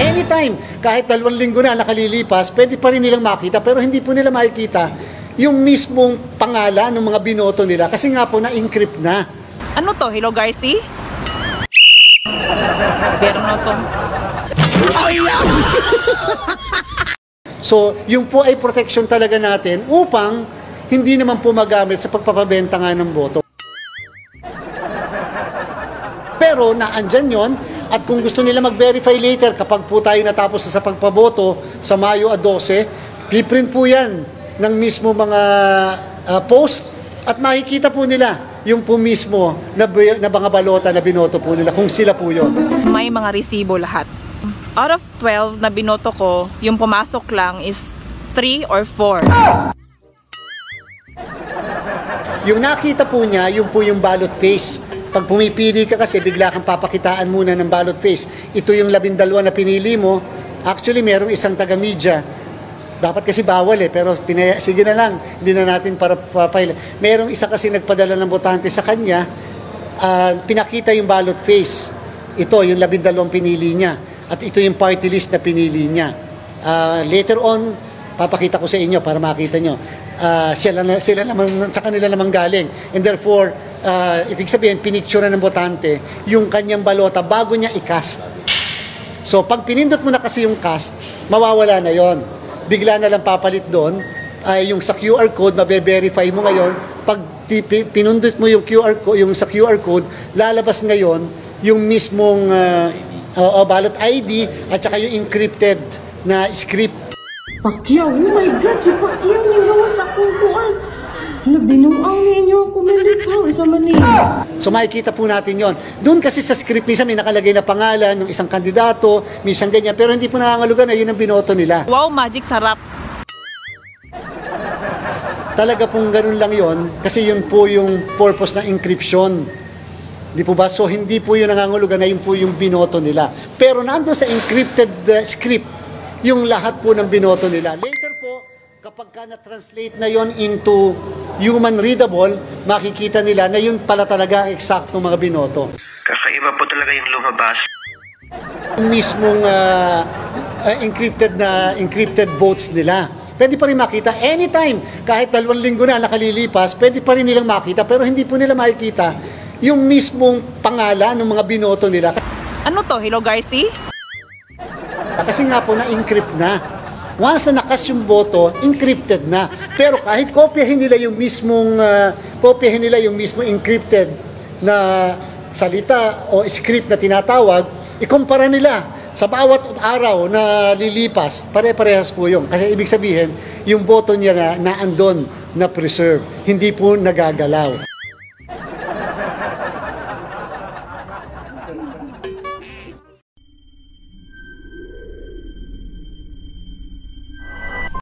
Anytime, kahit 2 linggo na nakalilipas, pwede pa rin nilang makita, pero hindi po nila makikita yung mismong pangalan ng mga binoto nila kasi nga po na-encrypt na. Ano to? Hello, Garci? Pero na to. So, yung po ay protection talaga natin upang hindi naman po magamit sa pagpapabenta nga ng boto. Pero naandyan yon, at kung gusto nila mag-verify later kapag po tayo natapos sa pagpaboto sa Mayo 12, piprint po yan ng mismo mga post at makikita po nila yung po mismo na mga balota na binoto po nila kung sila po yun. May mga resibo lahat. Out of 12 na binoto ko, yung pumasok lang is 3 or 4. Yung nakita po niya, yung po yung ballot face. Pag pumipili ka kasi, bigla kang papakitaan muna ng ballot face. Ito yung 12 na pinili mo. Actually, merong isang taga-media. Dapat kasi bawal pero sige na lang, hindi na natin para papail. Merong isa kasi nagpadala ng botante sa kanya, pinakita yung ballot face. Ito, yung 12 pinili niya. At ito yung party list na pinili niya. Later on, papakita ko sa inyo para makita nyo. Sila naman, sa kanila naman galing. And therefore, ibig sabihin, pinicture ng botante yung kanyang balota bago niya i-cast. So, pag pinindot mo na kasi yung cast, mawawala na yon. Bigla na lang papalit doon, yung sa QR code, mabe-verify mo ngayon. Pag pinundot mo yung QR code, yung sa QR code, lalabas ngayon yung mismong ballot ID at saka yung encrypted na script. Pacquiao, oh my God, si Pacquiao ninghawas akong kuan. Binuang ninyo ako malitaw sa Manila. So makikita po natin yon. Doon kasi sa script, minsan may nakalagay na pangalan ng isang kandidato, minsan ganyan, pero hindi po nangangalugan na yun ang binoto nila. Wow, magic sarap. Talaga pong ganun lang yon kasi yun po yung purpose ng encryption. Di po ba? So hindi po yun nangangulugan na yun po yung binoto nila. Pero nandun sa encrypted script, yung lahat po ng binoto nila. Later po, kapag ka na-translate na yon into human readable, makikita nila na yun pala talaga eksaktong mga binoto. Kakaiba po talaga yung lumabas. Yung mismong encrypted votes nila. Pwede pa rin makita anytime, kahit 2 linggo na nakalilipas, pwede pa rin nilang makita, pero hindi po nila makikita yung mismong pangalan ng mga binoto nila. Ano to? Hello, Garci? Kasi nga po na-encrypt na. Once na nakas yung boto, encrypted na. Pero kahit kopyahin nila yung mismong encrypted na salita o script na tinatawag, ikumpara nila sa bawat araw na lilipas, pare-parehas po yun. Kasi ibig sabihin, yung boto niya na andon, na preserve, hindi po nagagalaw.